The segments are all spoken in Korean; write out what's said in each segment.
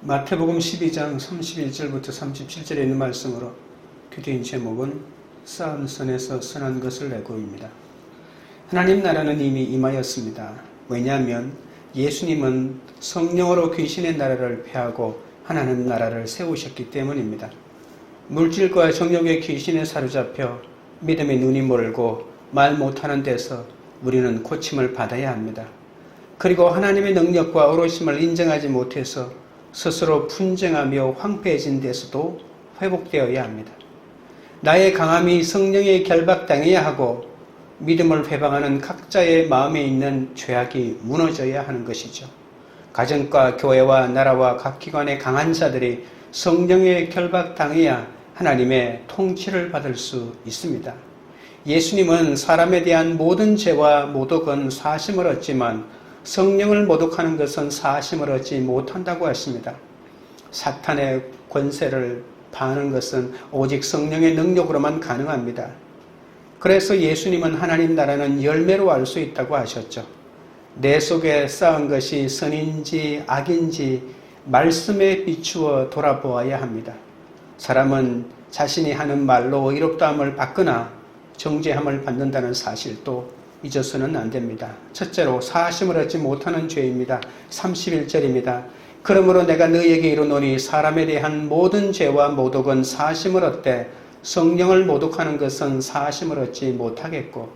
마태복음 12장 31절부터 37절에 있는 말씀으로 교대인 제목은 쌓은 선에서 선한 것을 내고입니다. 하나님 나라는 이미 임하였습니다. 왜냐하면 예수님은 성령으로 귀신의 나라를 폐하고 하나님 나라를 세우셨기 때문입니다. 물질과 정욕의 귀신에 사로잡혀 믿음의 눈이 멀고 말 못하는 데서 우리는 고침을 받아야 합니다. 그리고 하나님의 능력과 어로심을 인정하지 못해서 스스로 분쟁하며 황폐해진 데서도 회복되어야 합니다. 나의 강함이 성령에 결박당해야 하고 믿음을 회방하는 각자의 마음에 있는 죄악이 무너져야 하는 것이죠. 가정과 교회와 나라와 각 기관의 강한 자들이 성령에 결박당해야 하나님의 통치를 받을 수 있습니다. 예수님은 사람에 대한 모든 죄와 모독은 사심을 얻지만 성령을 모독하는 것은 사심을 얻지 못한다고 하십니다. 사탄의 권세를 파하는 것은 오직 성령의 능력으로만 가능합니다. 그래서 예수님은 하나님 나라는 열매로 알 수 있다고 하셨죠. 내 속에 쌓은 것이 선인지 악인지 말씀에 비추어 돌아보아야 합니다. 사람은 자신이 하는 말로 의롭다함을 받거나 정죄함을 받는다는 사실도 잊어서는 안 됩니다. 첫째로 사심을 얻지 못하는 죄입니다. 31절입니다. 그러므로 내가 너희에게 이르노니 사람에 대한 모든 죄와 모독은 사심을 얻되 성령을 모독하는 것은 사심을 얻지 못하겠고,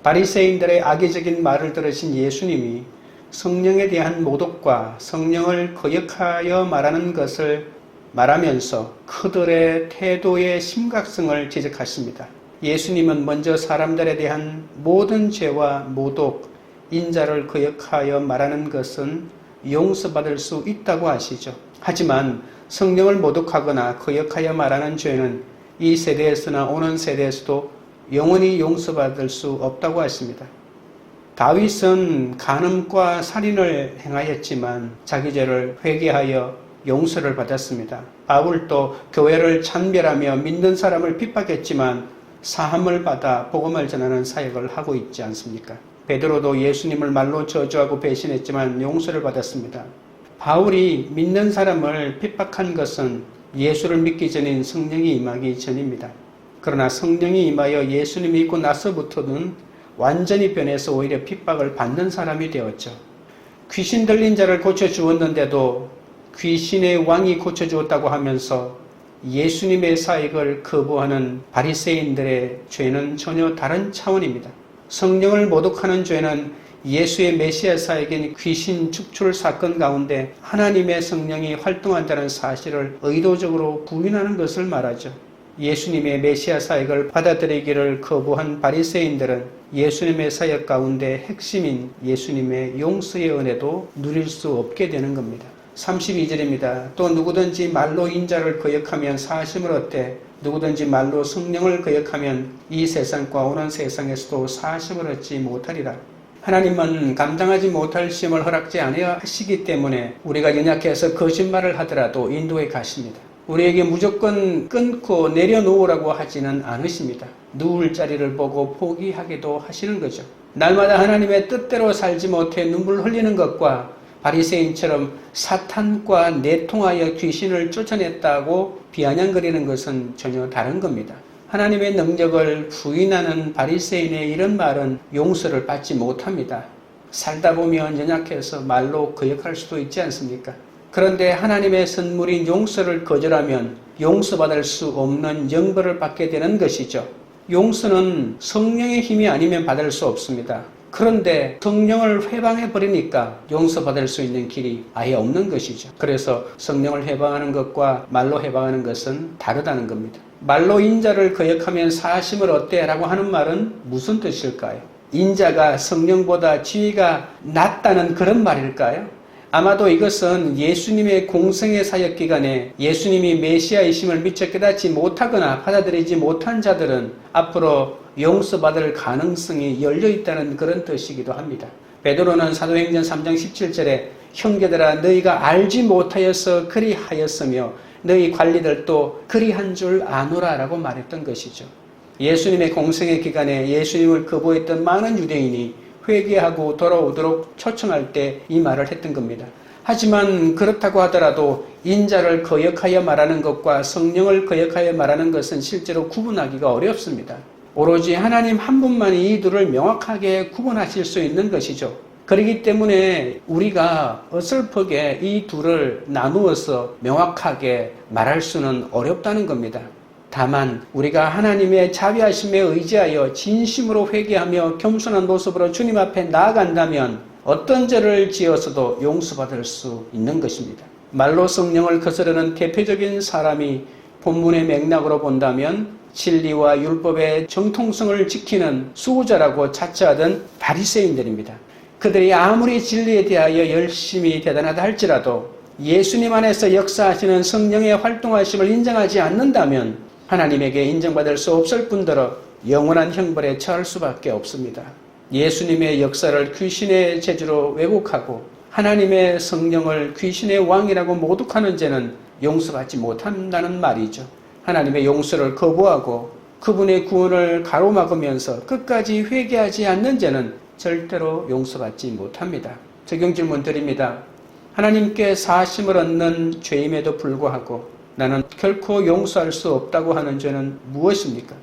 바리새인들의 악의적인 말을 들으신 예수님이 성령에 대한 모독과 성령을 거역하여 말하는 것을 말하면서 그들의 태도의 심각성을 지적하십니다. 예수님은 먼저 사람들에 대한 모든 죄와 모독, 인자를 거역하여 말하는 것은 용서받을 수 있다고 하시죠. 하지만 성령을 모독하거나 거역하여 말하는 죄는 이 세대에서나 오는 세대에서도 영원히 용서받을 수 없다고 하십니다. 다윗은 간음과 살인을 행하였지만 자기 죄를 회개하여 용서를 받았습니다. 바울도 교회를 찬멸하며 믿는 사람을 핍박했지만 사함을 받아 복음을 전하는 사역을 하고 있지 않습니까? 베드로도 예수님을 말로 저주하고 배신했지만 용서를 받았습니다. 바울이 믿는 사람을 핍박한 것은 예수를 믿기 전인 성령이 임하기 전입니다. 그러나 성령이 임하여 예수님 믿고 나서부터는 완전히 변해서 오히려 핍박을 받는 사람이 되었죠. 귀신 들린 자를 고쳐주었는데도 귀신의 왕이 고쳐주었다고 하면서 예수님의 사역을 거부하는 바리새인들의 죄는 전혀 다른 차원입니다. 성령을 모독하는 죄는 예수의 메시아 사역인 귀신 축출 사건 가운데 하나님의 성령이 활동한다는 사실을 의도적으로 부인하는 것을 말하죠. 예수님의 메시아 사역을 받아들이기를 거부한 바리새인들은 예수님의 사역 가운데 핵심인 예수님의 용서의 은혜도 누릴 수 없게 되는 겁니다. 32절입니다. 또 누구든지 말로 인자를 거역하면 사심을 얻되 누구든지 말로 성령을 거역하면 이 세상과 오는 세상에서도 사심을 얻지 못하리라. 하나님은 감당하지 못할 시험을 허락지 아니하 시기 때문에 우리가 연약해서 거짓말을 하더라도 인도해 가십니다. 우리에게 무조건 끊고 내려놓으라고 하지는 않으십니다. 누울 자리를 보고 포기하기도 하시는 거죠. 날마다 하나님의 뜻대로 살지 못해 눈물 흘리는 것과 바리새인처럼 사탄과 내통하여 귀신을 쫓아냈다고 비아냥거리는 것은 전혀 다른 겁니다. 하나님의 능력을 부인하는 바리새인의 이런 말은 용서를 받지 못합니다. 살다 보면 연약해서 말로 거역할 수도 있지 않습니까? 그런데 하나님의 선물인 용서를 거절하면 용서받을 수 없는 영벌을 받게 되는 것이죠. 용서는 성령의 힘이 아니면 받을 수 없습니다. 그런데 성령을 회방해버리니까 용서받을 수 있는 길이 아예 없는 것이죠. 그래서 성령을 회방하는 것과 말로 회방하는 것은 다르다는 겁니다. 말로 인자를 거역하면 사심을 얻되 라고 하는 말은 무슨 뜻일까요? 인자가 성령보다 지위가 낮다는 그런 말일까요? 아마도 이것은 예수님의 공생의 사역 기간에 예수님이 메시아이심을 미처 깨닫지 못하거나 받아들이지 못한 자들은 앞으로 용서받을 가능성이 열려있다는 그런 뜻이기도 합니다. 베드로는 사도행전 3장 17절에 형제들아 너희가 알지 못하여서 그리하였으며 너희 관리들도 그리한 줄 아노라 라고 말했던 것이죠. 예수님의 공생의 기간에 예수님을 거부했던 많은 유대인이 회개하고 돌아오도록 초청할 때 이 말을 했던 겁니다. 하지만 그렇다고 하더라도 인자를 거역하여 말하는 것과 성령을 거역하여 말하는 것은 실제로 구분하기가 어렵습니다. 오로지 하나님 한 분만이 이 둘을 명확하게 구분하실 수 있는 것이죠. 그렇기 때문에 우리가 어설프게 이 둘을 나누어서 명확하게 말할 수는 어렵다는 겁니다. 다만 우리가 하나님의 자비하심에 의지하여 진심으로 회개하며 겸손한 모습으로 주님 앞에 나아간다면 어떤 죄를 지어서도 용서받을 수 있는 것입니다. 말로 성령을 거스르는 대표적인 사람이 본문의 맥락으로 본다면 진리와 율법의 정통성을 지키는 수호자라고 자처하던 바리새인들입니다. 그들이 아무리 진리에 대하여 열심히 대단하다 할지라도 예수님 안에서 역사하시는 성령의 활동하심을 인정하지 않는다면 하나님에게 인정받을 수 없을 뿐더러 영원한 형벌에 처할 수밖에 없습니다. 예수님의 역사를 귀신의 재주로 왜곡하고 하나님의 성령을 귀신의 왕이라고 모독하는 죄는 용서받지 못한다는 말이죠. 하나님의 용서를 거부하고 그분의 구원을 가로막으면서 끝까지 회개하지 않는 죄는 절대로 용서받지 못합니다. 적용 질문 드립니다. 하나님께 사심을 얻는 죄임에도 불구하고 나는 결코 용서할 수 없다고 하는 죄는 무엇입니까?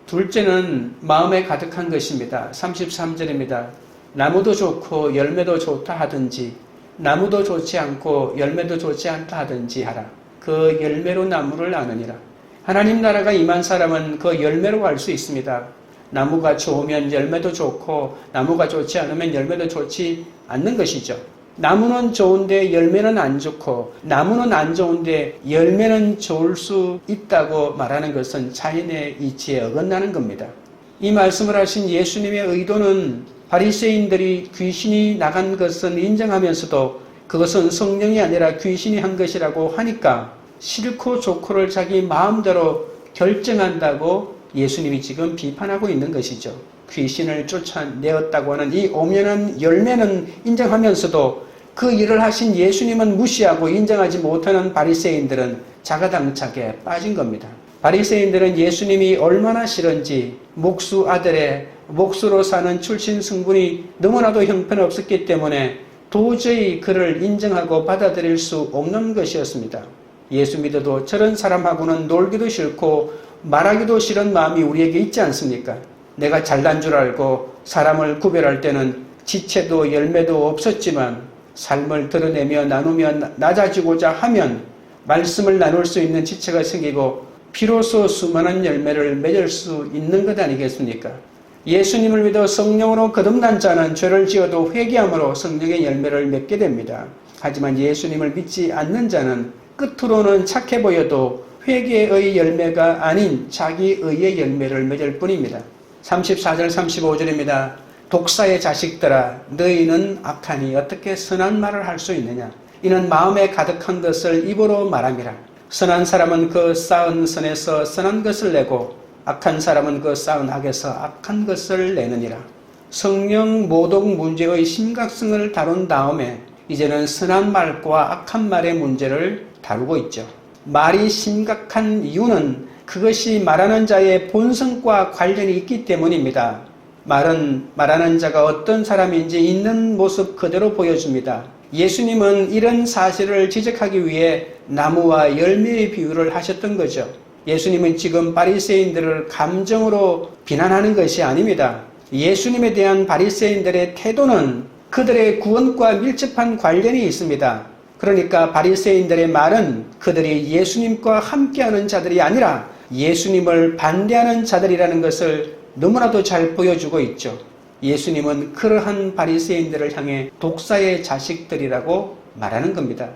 둘째는 마음에 가득한 것입니다. 33절입니다. 나무도 좋고 열매도 좋다 하든지 나무도 좋지 않고 열매도 좋지 않다 하든지 하라. 그 열매로 나무를 아느니라. 하나님 나라가 임한 사람은 그 열매로 알 수 있습니다. 나무가 좋으면 열매도 좋고 나무가 좋지 않으면 열매도 좋지 않는 것이죠. 나무는 좋은데 열매는 안 좋고 나무는 안 좋은데 열매는 좋을 수 있다고 말하는 것은 자연의 이치에 어긋나는 겁니다. 이 말씀을 하신 예수님의 의도는 바리새인들이 귀신이 나간 것은 인정하면서도 그것은 성령이 아니라 귀신이 한 것이라고 하니까 싫고 좋고를 자기 마음대로 결정한다고 예수님이 지금 비판하고 있는 것이죠. 귀신을 쫓아내었다고 하는 이 오면한 열매는 인정하면서도 그 일을 하신 예수님은 무시하고 인정하지 못하는 바리새인들은 자가당착에 빠진 겁니다. 바리새인들은 예수님이 얼마나 싫은지 목수 아들의 목수로 사는 출신 성분이 너무나도 형편없었기 때문에 도저히 그를 인정하고 받아들일 수 없는 것이었습니다. 예수 믿어도 저런 사람하고는 놀기도 싫고 말하기도 싫은 마음이 우리에게 있지 않습니까? 내가 잘난 줄 알고 사람을 구별할 때는 지체도 열매도 없었지만 삶을 드러내며 나누며 낮아지고자 하면 말씀을 나눌 수 있는 지체가 생기고 비로소 수많은 열매를 맺을 수 있는 것 아니겠습니까? 예수님을 믿어 성령으로 거듭난 자는 죄를 지어도 회개함으로 성령의 열매를 맺게 됩니다. 하지만 예수님을 믿지 않는 자는 끝으로는 착해 보여도 회개의 열매가 아닌 자기의의 열매를 맺을 뿐입니다. 34절 35절입니다. 독사의 자식들아 너희는 악하니 어떻게 선한 말을 할 수 있느냐. 이는 마음에 가득한 것을 입으로 말함이라. 선한 사람은 그 쌓은 선에서 선한 것을 내고 악한 사람은 그 쌓은 악에서 악한 것을 내느니라. 성령 모독 문제의 심각성을 다룬 다음에 이제는 선한 말과 악한 말의 문제를 다루고 있죠. 말이 심각한 이유는 그것이 말하는 자의 본성과 관련이 있기 때문입니다. 말은 말하는 자가 어떤 사람인지 있는 모습 그대로 보여줍니다. 예수님은 이런 사실을 지적하기 위해 나무와 열매의 비유를 하셨던 거죠. 예수님은 지금 바리새인들을 감정으로 비난하는 것이 아닙니다. 예수님에 대한 바리새인들의 태도는 그들의 구원과 밀접한 관련이 있습니다. 그러니까 바리새인들의 말은 그들이 예수님과 함께하는 자들이 아니라 예수님을 반대하는 자들이라는 것을 너무나도 잘 보여주고 있죠. 예수님은 그러한 바리새인들을 향해 독사의 자식들이라고 말하는 겁니다.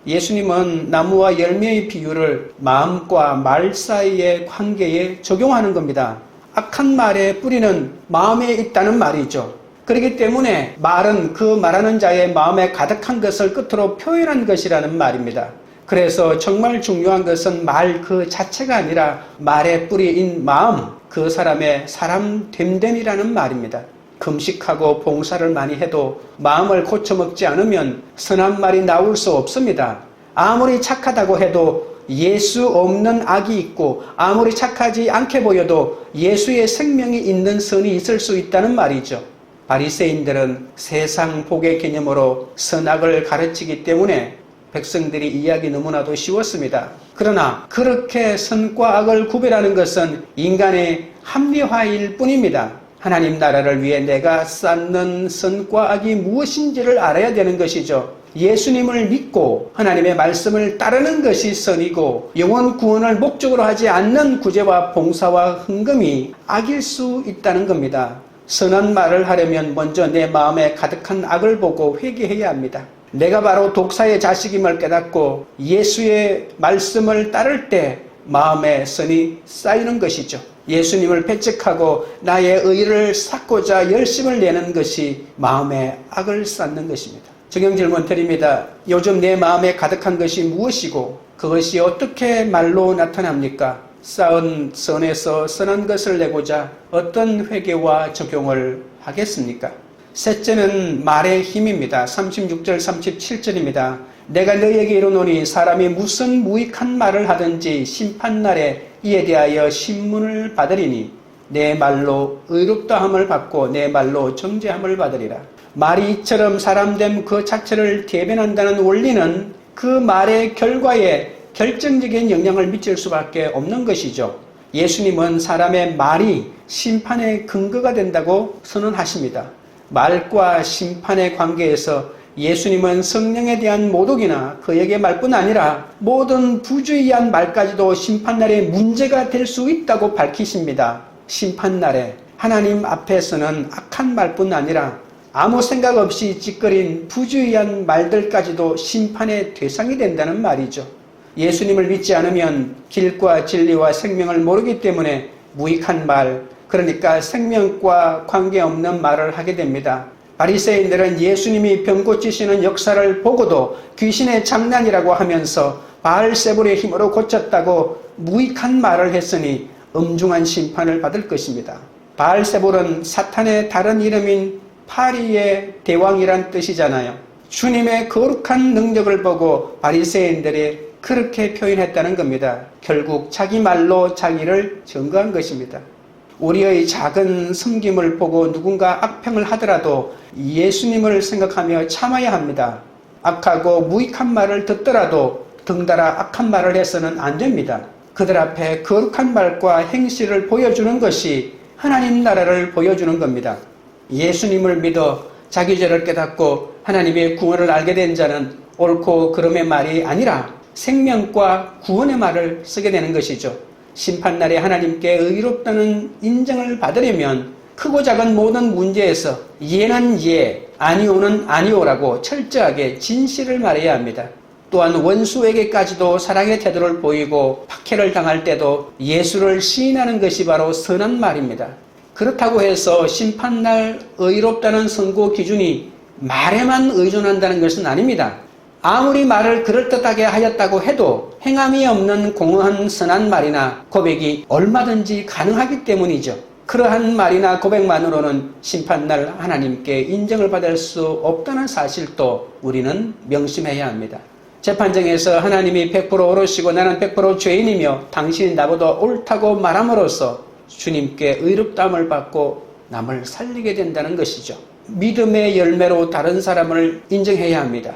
예수님은 나무와 열매의 비유를 마음과 말 사이의 관계에 적용하는 겁니다. 악한 말의 뿌리는 마음에 있다는 말이죠. 그렇기 때문에 말은 그 말하는 자의 마음에 가득한 것을 끝으로 표현한 것이라는 말입니다. 그래서 정말 중요한 것은 말 그 자체가 아니라 말의 뿌리인 마음, 그 사람의 사람 됨됨이라는 말입니다. 금식하고 봉사를 많이 해도 마음을 고쳐먹지 않으면 선한 말이 나올 수 없습니다. 아무리 착하다고 해도 예수 없는 악이 있고 아무리 착하지 않게 보여도 예수의 생명이 있는 선이 있을 수 있다는 말이죠. 바리새인들은 세상 복의 개념으로 선악을 가르치기 때문에 백성들이 이해하기 너무나도 쉬웠습니다. 그러나 그렇게 선과 악을 구별하는 것은 인간의 합리화일 뿐입니다. 하나님 나라를 위해 내가 쌓는 선과 악이 무엇인지를 알아야 되는 것이죠. 예수님을 믿고 하나님의 말씀을 따르는 것이 선이고 영혼 구원을 목적으로 하지 않는 구제와 봉사와 헌금이 악일 수 있다는 겁니다. 선한 말을 하려면 먼저 내 마음에 가득한 악을 보고 회개해야 합니다. 내가 바로 독사의 자식임을 깨닫고 예수의 말씀을 따를 때 마음에 선이 쌓이는 것이죠. 예수님을 배척하고 나의 의를 쌓고자 열심을 내는 것이 마음에 악을 쌓는 것입니다. 적용 질문 드립니다. 요즘 내 마음에 가득한 것이 무엇이고 그것이 어떻게 말로 나타납니까? 쌓은 선에서 선한 것을 내고자 어떤 회개와 적용을 하겠습니까? 셋째는 말의 힘입니다. 36절 37절입니다. 내가 너희에게 이르노니 사람이 무슨 무익한 말을 하든지 심판날에 이에 대하여 신문을 받으리니 내 말로 의롭다함을 받고 내 말로 정죄함을 받으리라. 말이 이처럼 사람됨 그 자체를 대변한다는 원리는 그 말의 결과에 결정적인 영향을 미칠 수밖에 없는 것이죠. 예수님은 사람의 말이 심판의 근거가 된다고 선언하십니다. 말과 심판의 관계에서 예수님은 성령에 대한 모독이나 그에게 말뿐 아니라 모든 부주의한 말까지도 심판날에 문제가 될 수 있다고 밝히십니다. 심판날에 하나님 앞에서는 악한 말뿐 아니라 아무 생각 없이 찌꺼린 부주의한 말들까지도 심판의 대상이 된다는 말이죠. 예수님을 믿지 않으면 길과 진리와 생명을 모르기 때문에 무익한 말, 그러니까 생명과 관계없는 말을 하게 됩니다. 바리새인들은 예수님이 병 고치시는 역사를 보고도 귀신의 장난이라고 하면서 바알세불의 힘으로 고쳤다고 무익한 말을 했으니 엄중한 심판을 받을 것입니다. 바알세불은 사탄의 다른 이름인 파리의 대왕이란 뜻이잖아요. 주님의 거룩한 능력을 보고 바리새인들이 그렇게 표현했다는 겁니다. 결국 자기 말로 자기를 증거한 것입니다. 우리의 작은 섬김을 보고 누군가 악평을 하더라도 예수님을 생각하며 참아야 합니다. 악하고 무익한 말을 듣더라도 덩달아 악한 말을 해서는 안 됩니다. 그들 앞에 거룩한 말과 행실을 보여주는 것이 하나님 나라를 보여주는 겁니다. 예수님을 믿어 자기 죄를 깨닫고 하나님의 구원을 알게 된 자는 옳고 그름의 말이 아니라 생명과 구원의 말을 쓰게 되는 것이죠. 심판날에 하나님께 의롭다는 인정을 받으려면 크고 작은 모든 문제에서 예는 예, 아니오는 아니오라고 철저하게 진실을 말해야 합니다. 또한 원수에게까지도 사랑의 태도를 보이고 박해를 당할 때도 예수를 시인하는 것이 바로 선한 말입니다. 그렇다고 해서 심판날 의롭다는 선고 기준이 말에만 의존한다는 것은 아닙니다. 아무리 말을 그럴듯하게 하였다고 해도 행함이 없는 공허한 선한 말이나 고백이 얼마든지 가능하기 때문이죠. 그러한 말이나 고백만으로는 심판날 하나님께 인정을 받을 수 없다는 사실도 우리는 명심해야 합니다. 재판정에서 하나님이 100% 옳으시고 나는 100% 죄인이며 당신이 나보다 옳다고 말함으로써 주님께 의롭다함을 받고 남을 살리게 된다는 것이죠. 믿음의 열매로 다른 사람을 인정해야 합니다.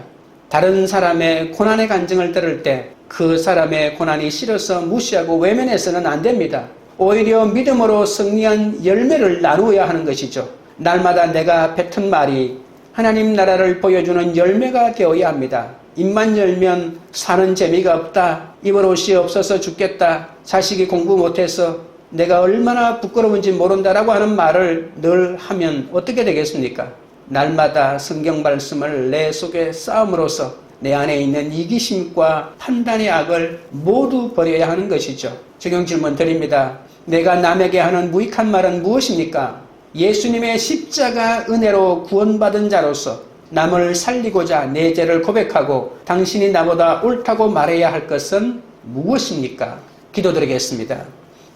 다른 사람의 고난의 간증을 들을 때 그 사람의 고난이 싫어서 무시하고 외면해서는 안 됩니다. 오히려 믿음으로 승리한 열매를 나누어야 하는 것이죠. 날마다 내가 뱉은 말이 하나님 나라를 보여주는 열매가 되어야 합니다. 입만 열면 사는 재미가 없다, 입을 옷이 없어서 죽겠다, 자식이 공부 못해서 내가 얼마나 부끄러운지 모른다라고 하는 말을 늘 하면 어떻게 되겠습니까? 날마다 성경 말씀을 내 속에 쌓음으로써 내 안에 있는 이기심과 판단의 악을 모두 버려야 하는 것이죠. 적용 질문 드립니다. 내가 남에게 하는 무익한 말은 무엇입니까? 예수님의 십자가 은혜로 구원받은 자로서 남을 살리고자 내 죄를 고백하고 당신이 나보다 옳다고 말해야 할 것은 무엇입니까? 기도드리겠습니다.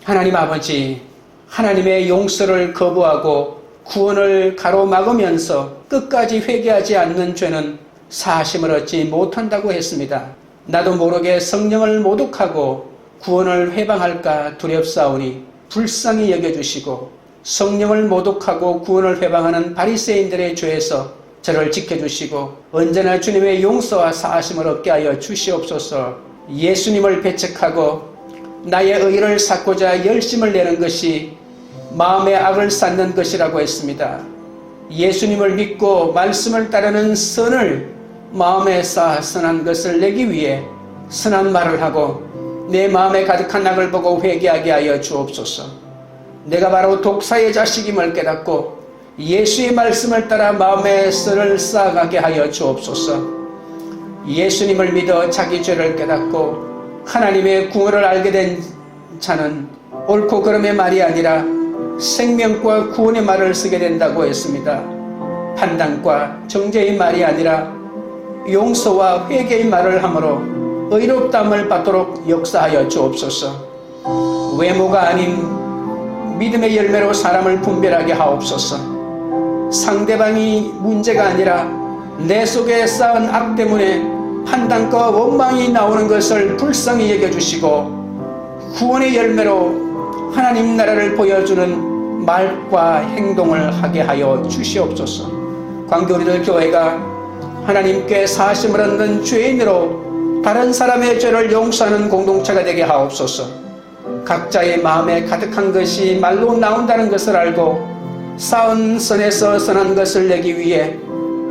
하나님 아버지, 하나님의 용서를 거부하고 구원을 가로막으면서 끝까지 회개하지 않는 죄는 사심을 얻지 못한다고 했습니다. 나도 모르게 성령을 모독하고 구원을 회방할까 두렵사오니 불쌍히 여겨주시고 성령을 모독하고 구원을 회방하는 바리새인들의 죄에서 저를 지켜주시고 언제나 주님의 용서와 사하심을 얻게 하여 주시옵소서. 예수님을 배척하고 나의 의를 쌓고자 열심을 내는 것이 마음의 악을 쌓는 것이라고 했습니다. 예수님을 믿고 말씀을 따르는 선을 마음에 쌓아 선한 것을 내기 위해 선한 말을 하고 내 마음에 가득한 악을 보고 회개하게 하여 주옵소서. 내가 바로 독사의 자식임을 깨닫고 예수의 말씀을 따라 마음에 선을 쌓아가게 하여 주옵소서. 예수님을 믿어 자기 죄를 깨닫고 하나님의 구원을 알게 된 자는 옳고 그름의 말이 아니라 생명과 구원의 말을 쓰게 된다고 했습니다. 판단과 정죄의 말이 아니라 용서와 회개의 말을 하므로 의롭다함을 받도록 역사하여 주옵소서. 외모가 아닌 믿음의 열매로 사람을 분별하게 하옵소서. 상대방이 문제가 아니라 내 속에 쌓은 악 때문에 판단과 원망이 나오는 것을 불쌍히 여겨주시고 구원의 열매로 하나님 나라를 보여주는 말과 행동을 하게 하여 주시옵소서. 광교리들 교회가 하나님께 사하심을 얻는 죄인으로 다른 사람의 죄를 용서하는 공동체가 되게 하옵소서. 각자의 마음에 가득한 것이 말로 나온다는 것을 알고 쌓은 선에서 선한 것을 내기 위해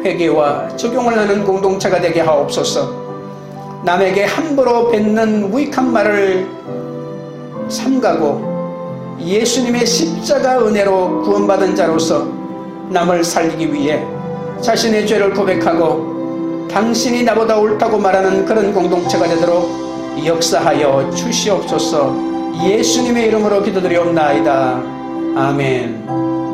회개와 적용을 하는 공동체가 되게 하옵소서. 남에게 함부로 뱉는 무익한 말을 삼가고 예수님의 십자가 은혜로 구원받은 자로서 남을 살리기 위해 자신의 죄를 고백하고 당신이 나보다 옳다고 말하는 그런 공동체가 되도록 역사하여 주시옵소서. 예수님의 이름으로 기도드리옵나이다. 아멘.